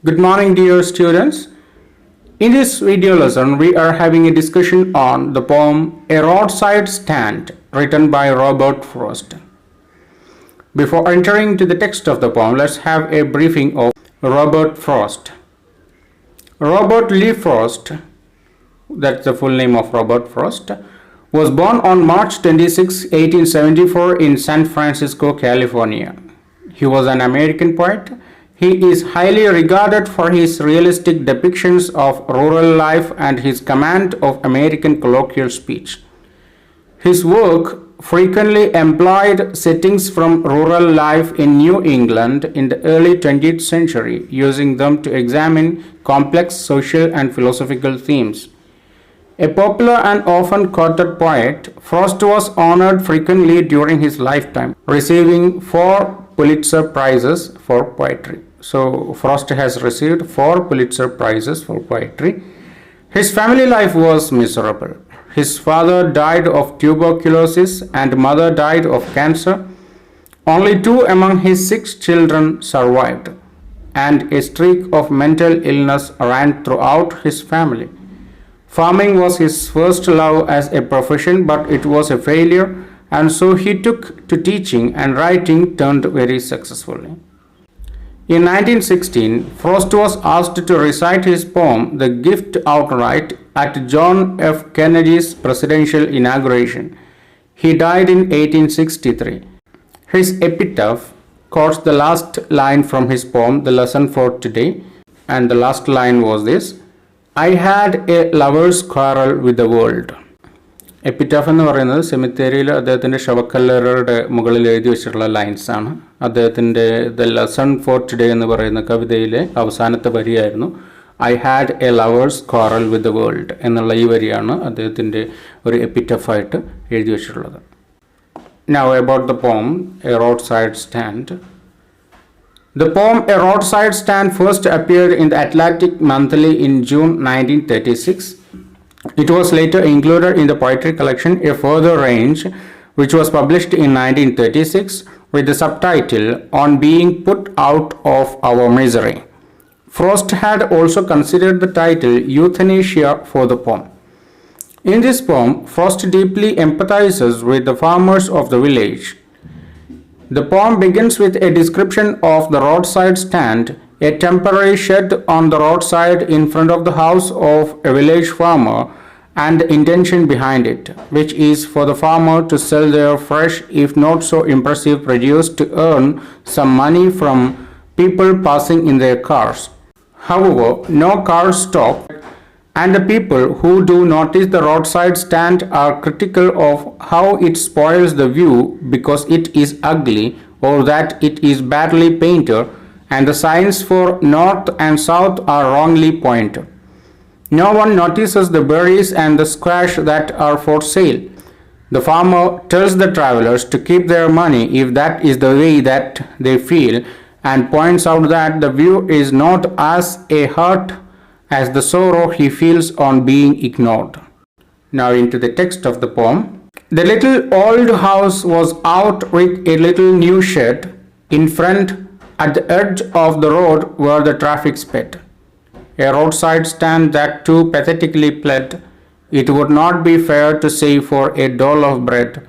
Good morning, dear students. In this video lesson, we are having a discussion on the poem A Roadside Stand, written by Robert Frost. Before entering into the text of the poem, let's have a briefing of Robert Frost. Robert Lee Frost, that's the full name of Robert Frost, was born on March 26, 1874 in San Francisco, California. He was an American poet. He is highly regarded for his realistic depictions of rural life and his command of American colloquial speech. His work frequently employed settings from rural life in New England in the early 20th century, using them to examine complex social and philosophical themes. A popular and often quoted poet, Frost was honored frequently during his lifetime, receiving 4 Pulitzer Prizes for poetry. So Frost has received 4 Pulitzer Prizes for poetry. His family life was miserable. His father died of tuberculosis and mother died of cancer. Only 2 among his 6 children survived, and a streak of mental illness ran throughout his family. Farming was his first love as a profession, but it was a failure, and so he took to teaching, and writing turned very successfully. In 1916, Frost was asked to recite his poem The Gift outright at John F. Kennedy's presidential inauguration. He died in 1863. His epitaph quotes the last line from his poem, The Lesson for Today, and the last line was this: I had a lover's quarrel with the world. Epitaph എന്ന് പറയുന്നത് സെമിത്തേരിയിൽ അദ്ദേഹത്തിൻ്റെ ശവക്കല്ലറയുടെ മുകളിൽ എഴുതി വെച്ചിട്ടുള്ള lines ആണ്. അദ്ദേഹത്തിൻ്റെ the lesson for today എന്ന് പറയുന്ന കവിതയിലെ അവസാനത്തെ വരിയായിരുന്നു I had a lover's quarrel with the world എന്നുള്ള ഈ വരിയാണ് അദ്ദേഹത്തിൻ്റെ ഒരു എപ്പിറ്റഫായിട്ട് എഴുതി വെച്ചിട്ടുള്ളത്. Now about the poem A Roadside Stand. The poem A Roadside Stand first appeared in the Atlantic Monthly in June 1936. It was later included in the poetry collection A Further Range, which was published in 1936 with the subtitle On Being Put Out of Our Misery. Frost had also considered the title Euthanasia for the poem. In this poem, Frost deeply empathizes with the farmers of the village. The poem begins with a description of the roadside stand, a temporary shed on the roadside in front of the house of a village farmer, and the intention behind it, which is for the farmer to sell their fresh, if not so impressive produce to earn some money from people passing in their cars. However, no cars stop, and the people who do notice the roadside stand are critical of how it spoils the view because it is ugly or that it is badly painted, and the signs for north and south are wrongly pointed. No one notices the berries and the squash that are for sale. The farmer tells the travelers to keep their money if that is the way that they feel, and points out that the view is not as a hurt as the sorrow he feels on being ignored. Now into the text of the poem. The little old house was out with a little new shed in front at the edge of the road where the traffic sped. A roadside stand that too pathetically pled, it would not be fair to say for a dole of bread,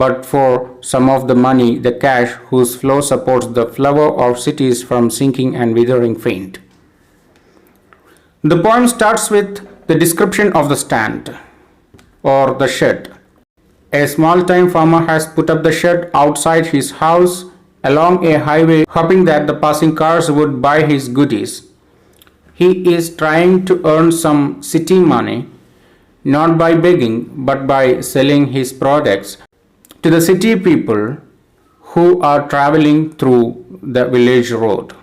but for some of the money, the cash, whose flow supports the flower of cities from sinking and withering faint. The poem starts with the description of the stand, or the shed. A small-time farmer has put up the shed outside his house along a highway, hoping that the passing cars would buy his goodies. He is trying to earn some city money, not by begging, but by selling his products to the city people who are traveling through the village road.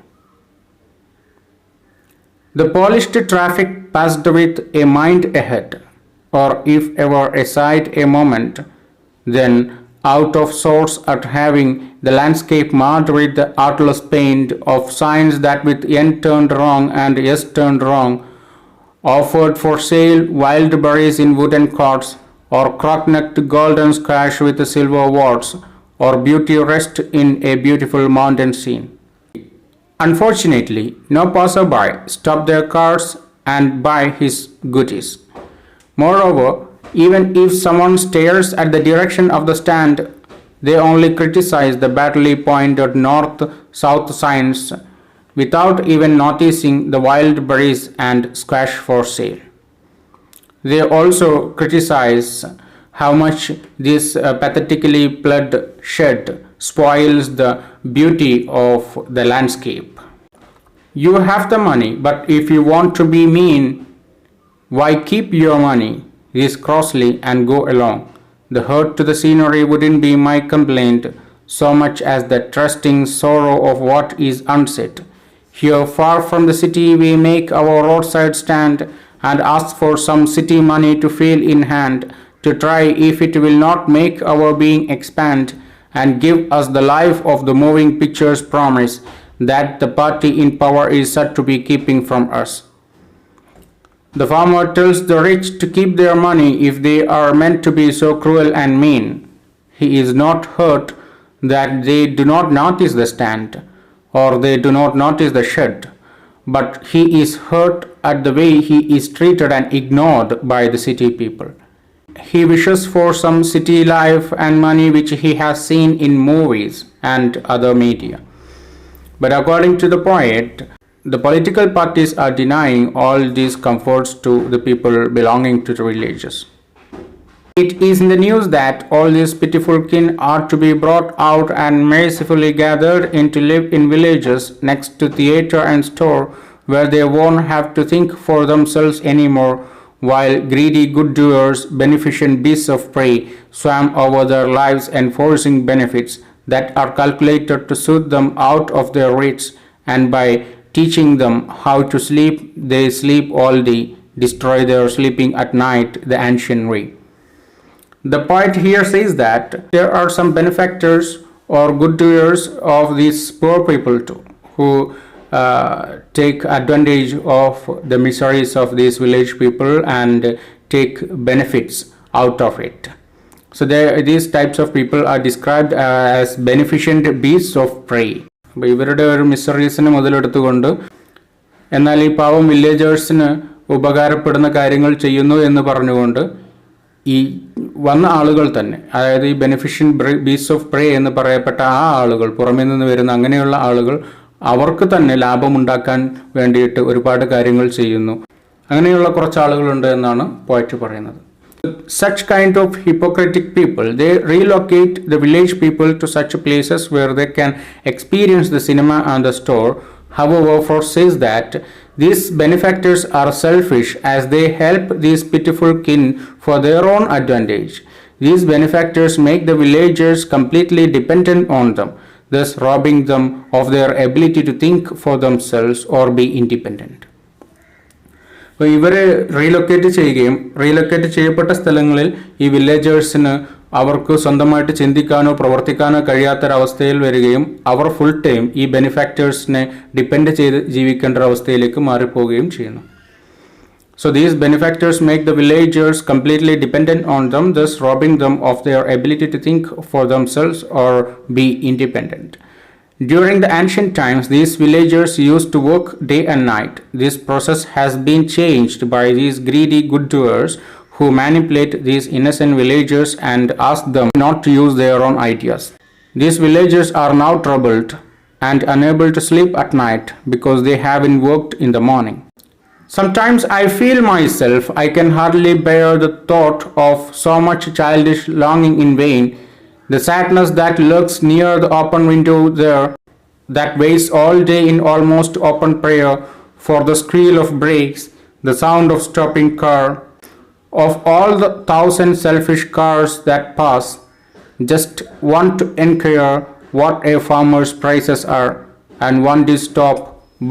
The polished traffic passed with a mind ahead, or if ever aside a moment, then out of sorts at having the landscape marked with the artless paint of signs that with N turned wrong and S turned wrong, offered for sale wild berries in wooden carts, or crock-necked golden squash with silver warts, or beauty rest in a beautiful mountain scene. Unfortunately, no passerby stopped their cars and buy his goodies. Moreover, even if someone stares at the direction of the stand, they only criticize the badly pointed north-south signs without even noticing the wild berries and squash for sale. They also criticize how much this pathetically plugged shed spoils the beauty of the landscape. You have the money, but if you want to be mean, why keep your money this crossly and go along? The hurt to the scenery wouldn't be my complaint so much as the trusting sorrow of what is unsaid. Here, far from the city, we make our roadside stand and ask for some city money to feel in hand, to try if it will not make our being expand and give us the life of the moving pictures promise that the party in power is said to be keeping from us. The farmer tells the rich to keep their money if they are meant to be so cruel and mean. He is not hurt that they do not notice the stand or they do not notice the shed, but he is hurt at the way he is treated and ignored by the city people. He wishes for some city life and money which he has seen in movies and other media. But according to the poet, the political parties are denying all these comforts to the people belonging to the villages. It is in the news that all these pitiful kin are to be brought out and mercifully gathered in to live in villages next to theatre and store, where they won't have to think for themselves anymore, while greedy good doers, beneficent beasts of prey, swam over their lives enforcing benefits that are calculated to soothe them out of their reach, and by teaching them how to sleep, they sleep all day, destroy their sleeping at night the ancient way. The poet here says that there are some benefactors or good doers of these poor people too, who take advantage of the miseries of these village people and take benefits out of it. So these types of people are described as beneficent beasts of prey. അപ്പോൾ ഇവരുടെ ഒരു മിസറീസിന് മുതലെടുത്തുകൊണ്ട് എന്നാൽ ഈ പാവം വില്ലേജേഴ്സിന് ഉപകാരപ്പെടുന്ന കാര്യങ്ങൾ ചെയ്യുന്നു എന്ന് പറഞ്ഞുകൊണ്ട് ഈ വന്ന ആളുകൾ തന്നെ, അതായത് ഈ ബെനിഫിഷ്യൻ്റ് ബീസ്റ്റ് ഓഫ് പ്രേ എന്ന് പറയപ്പെട്ട ആ ആളുകൾ, പുറമേ നിന്ന് വരുന്ന അങ്ങനെയുള്ള ആളുകൾ അവർക്ക് തന്നെ ലാഭമുണ്ടാക്കാൻ വേണ്ടിയിട്ട് ഒരുപാട് കാര്യങ്ങൾ ചെയ്യുന്നു. അങ്ങനെയുള്ള കുറച്ച് ആളുകളുണ്ട് എന്നാണ് പോയറ്റ് പറയുന്നത്. Such kind of hypocritic people, they relocate the village people to such places where they can experience the cinema and the store. However, Frost says that these benefactors are selfish as they help these pitiful kin for their own advantage. These benefactors make the villagers completely dependent on them, thus robbing them of their ability to think for themselves or be independent. അപ്പോൾ ഇവരെ relocate ചെയ്യപ്പെട്ട സ്ഥലങ്ങളിൽ ഈ വില്ലേജേഴ്സിന് അവർക്ക് സ്വന്തമായിട്ട് ചിന്തിക്കാനോ പ്രവർത്തിക്കാനോ കഴിയാത്തൊരവസ്ഥയിൽ വരികയും അവർ full time ഈ ബെനിഫാക്ടേഴ്സിനെ depend ചെയ്ത് ജീവിക്കേണ്ട ഒരവസ്ഥയിലേക്ക് മാറിപ്പോവുകയും ചെയ്യുന്നു. So these benefactors make the villagers completely dependent on them, thus robbing them of their ability to think for themselves or be independent. During the ancient times, these villagers used to work day and night. This process has been changed by these greedy good doers who manipulate these innocent villagers and ask them not to use their own ideas. These villagers are now troubled and unable to sleep at night because they haven't worked in the morning. Sometimes I feel myself I can hardly bear the thought of so much childish longing in vain. The sadness that lurks near the open window there, that waits all day in almost open prayer for the squeal of brakes, the sound of stopping car, of all the 1,000 selfish cars that pass, just want to inquire what a farmer's prices are, and one to stop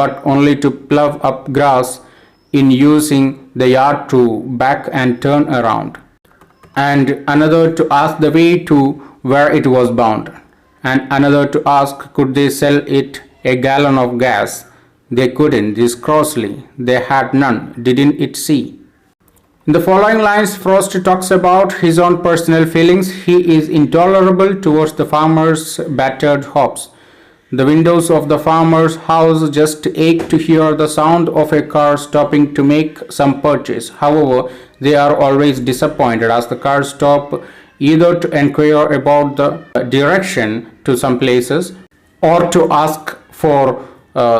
but only to plough up grass in using the yard to back and turn around, and another to ask the way to where it was bound, and another to ask could they sell it a gallon of gas. They couldn't, this crossly, they had none, didn't it see? In the following lines, Frost talks about his own personal feelings. He is intolerable towards the farmer's battered hopes. The windows of the farmer's house just ache to hear the sound of a car stopping to make some purchase. However, they are always disappointed as the cars stop either to inquire about the direction to some places or to ask for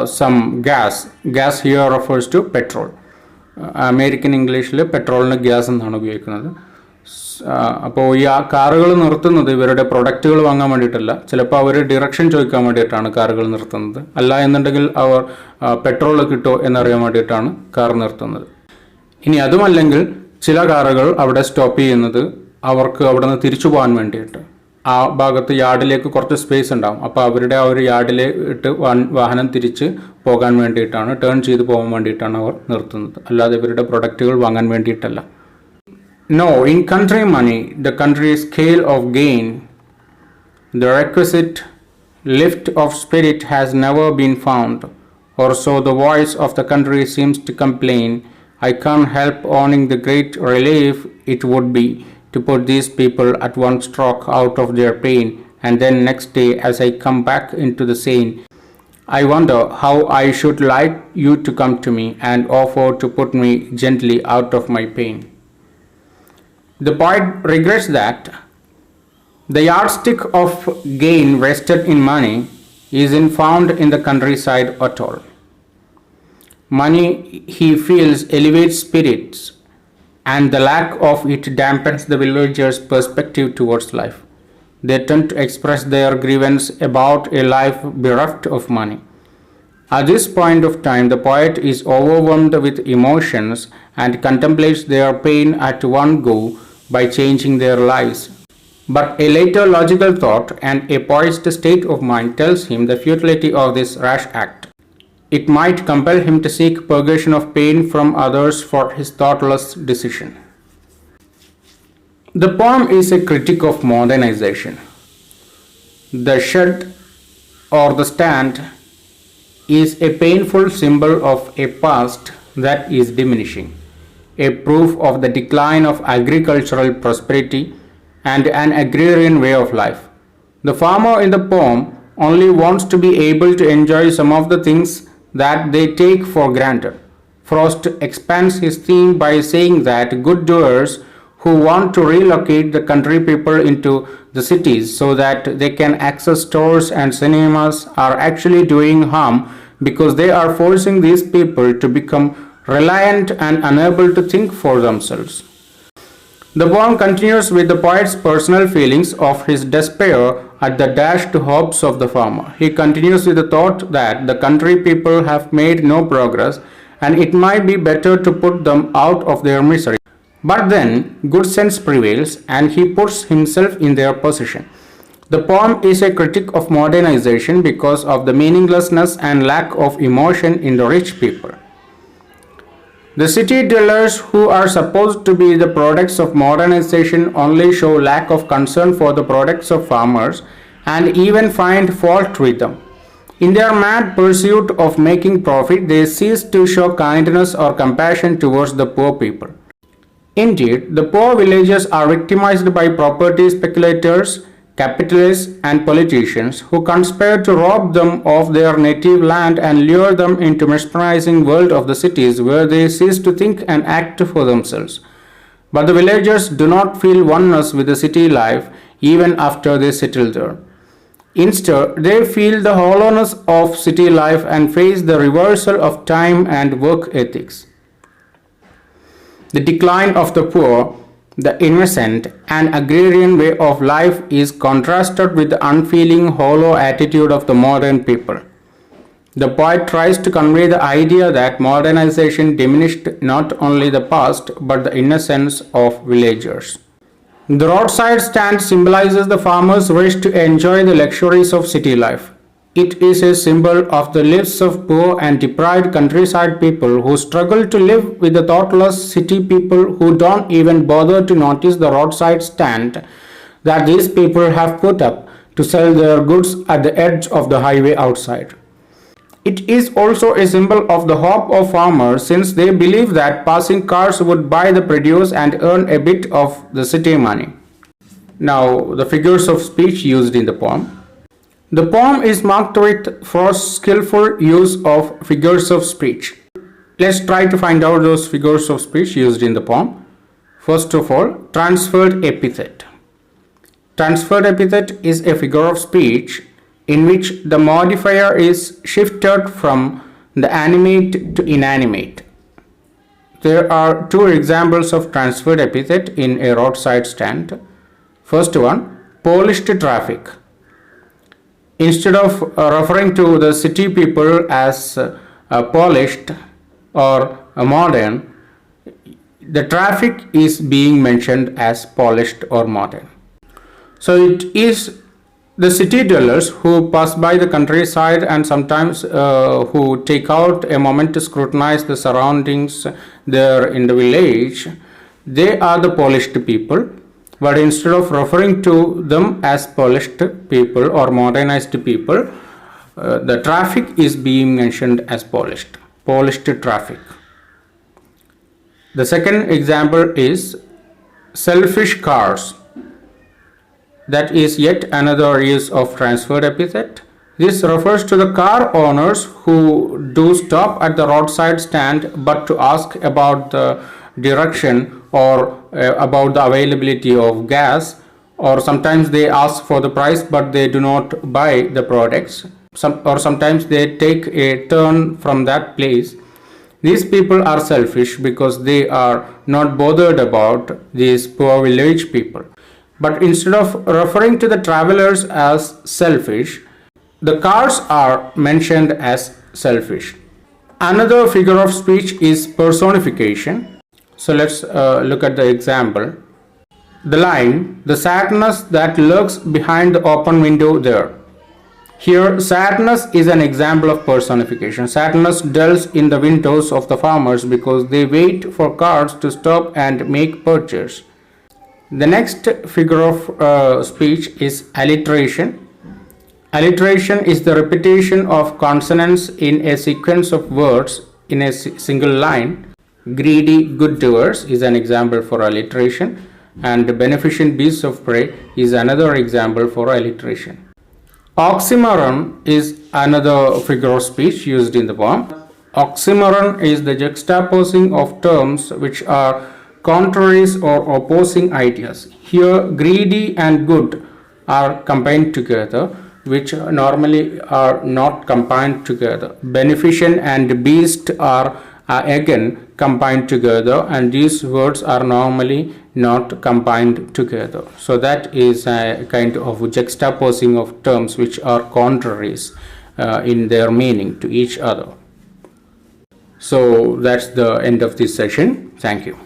some gas. Gas here refers to petrol. American ഇംഗ്ലീഷിൽ പെട്രോളിന് gas എന്നാണ് ഉപയോഗിക്കുന്നത്. അപ്പോൾ ഈ കാറുകൾ നിർത്തുന്നത് ഇവരുടെ പ്രൊഡക്റ്റുകൾ വാങ്ങാൻ വേണ്ടിയിട്ടല്ല, ചിലപ്പോൾ അവർ ഡിറക്ഷൻ ചോദിക്കാൻ വേണ്ടിയിട്ടാണ് കാറുകൾ നിർത്തുന്നത്. അല്ല എന്നുണ്ടെങ്കിൽ അവർ പെട്രോൾ കിട്ടുമോ എന്നറിയാൻ വേണ്ടിയിട്ടാണ് കാർ നിർത്തുന്നത്. ഇനി അതുമല്ലെങ്കിൽ ചില കാറുകൾ അവിടെ സ്റ്റോപ്പ് ചെയ്യുന്നത് അവർക്ക് അവിടെ നിന്ന് തിരിച്ചു പോകാൻ വേണ്ടിയിട്ട്. ആ ഭാഗത്ത് യാർഡിലേക്ക് കുറച്ച് സ്പേസ് ഉണ്ടാവും, അപ്പോൾ അവരുടെ ആ ഒരു യാർഡിലേക്ക് വാഹനം തിരിച്ച് പോകാൻ വേണ്ടിയിട്ടാണ്, ടേൺ ചെയ്ത് പോകാൻ വേണ്ടിയിട്ടാണ് അവർ നിർത്തുന്നത്, അല്ലാതെ ഇവരുടെ പ്രൊഡക്റ്റുകൾ വാങ്ങാൻ വേണ്ടിയിട്ടല്ല. No, in country money, the country scale of gain, the requisite lift of spirit has never been found, or so the voice of the country seems to complain. I can't help owning the great relief it would be to put these people at one stroke out of their pain, and then next day as I come back into the scene, I wonder how I should like you to come to me and offer to put me gently out of my pain. The poet regrets that the yardstick of gain vested in money isn't found in the countryside at all. Money, he feels, elevates spirits, and the lack of it dampens the villagers' perspective towards life. They tend to express their grievance about a life bereft of money. At this point of time, the poet is overwhelmed with emotions and contemplates their pain at one go by changing their lives. But a later logical thought and a poised state of mind tells him the futility of this rash act. It might compel him to seek purgation of pain from others for his thoughtless decision. The poem is a critique of modernization. The shed or the stand is a painful symbol of a past that is diminishing, a proof of the decline of agricultural prosperity and an agrarian way of life. The farmer in the poem only wants to be able to enjoy some of the things that they take for granted. Frost expands his theme by saying that good doers who want to relocate the country people into the cities so that they can access stores and cinemas are actually doing harm because they are forcing these people to become reliant and unable to think for themselves. The poem continues with the poet's personal feelings of his despair at the dashed hopes of the farmer. He continues with the thought that the country people have made no progress and it might be better to put them out of their misery. But then good sense prevails and he puts himself in their position. The poem is a critique of modernization because of the meaninglessness and lack of emotion in the rich people. The city dwellers who are supposed to be the products of modernization only show lack of concern for the products of farmers and even find fault with them. In their mad pursuit of making profit, they cease to show kindness or compassion towards the poor people. Indeed, the poor villagers are victimized by property speculators, capitalists and politicians who conspire to rob them of their native land and lure them into mesmerizing world of the cities where they cease to think and act for themselves. But the villagers do not feel oneness with the city life even after they settle there. Instead, they feel the hollowness of city life and face the reversal of time and work ethics. The decline of the poor, the innocent and agrarian way of life is contrasted with the unfeeling, hollow attitude of the modern people. The poet tries to convey the idea that modernization diminished not only the past but the innocence of villagers. The roadside stand symbolizes the farmer's wish to enjoy the luxuries of city life. It is a symbol of the lives of poor and deprived countryside people who struggle to live with the thoughtless city people who don't even bother to notice the roadside stand that these people have put up to sell their goods at the edge of the highway outside. It is also a symbol of the hope of farmers since they believe that passing cars would buy the produce and earn a bit of the city money. Now, the figures of speech used in the poem. The poem is marked with Frost's skillful use of figures of speech. Let's try to find out those figures of speech used in the poem. First of all, transferred epithet. Transferred epithet is a figure of speech in which the modifier is shifted from the animate to inanimate. There are two examples of transferred epithet in a roadside stand. First one, polished traffic. Instead of referring to the city people as polished or modern, the traffic is being mentioned as polished or modern. So it is the city dwellers who pass by the countryside and sometimes who take out a moment to scrutinize the surroundings there in the village. They are the polished people. But instead of referring to them as polished people or modernized people, the traffic is being mentioned as polished traffic. The second example is selfish cars. That is yet another use of transferred epithet. This refers to the car owners who do stop at the roadside stand but to ask about the direction or about the availability of gas, or sometimes they ask for the price but they do not buy the products, or sometimes they take a turn from that place. These people are selfish because they are not bothered about these poor village people. But instead of referring to the travelers as selfish, the cars are mentioned as selfish. Another figure of speech is personification. So let's look at the example. The line, the sadness that lurks behind the open window there. Here, sadness is an example of personification. Sadness dwells in the windows of the farmers because they wait for cars to stop and make purchase. The next figure of speech is alliteration. Alliteration is the repetition of consonants in a sequence of words in a single line. Greedy good doers is an example for alliteration, and beneficent beasts of prey is another example for alliteration. Oxymoron is another figure of speech used in the poem. Oxymoron is the juxtaposing of terms which are contraries or opposing ideas. Here, greedy and good are combined together, which normally are not combined together. Beneficent and beast are again combined together, and these words are normally not combined together. So that is a kind of juxtaposing of terms which are contraries in their meaning to each other. So that's the end of this session. Thank you.